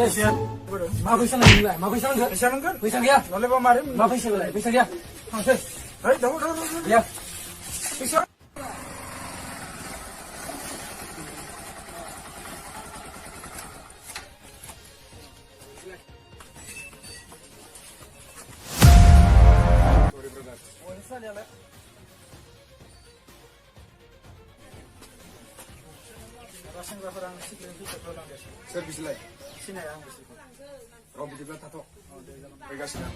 Wes. Siap. Ma fैसा नांगौलाय? मा फैसा नांगौ? Fैसा नांगोन? फैसा गैया? Nolai pamarin. मा फैसालाय? फैसा गैया? थांसै। Hei, daw. गैया। Fैsa. Seंग्राफोरा आं सिक्रेट टिकेटल' लांगासिनो सोर बिसोरलाय सिनाया आं बिसोरखौ र' बिदिब्ला थाथ' फैगासिनो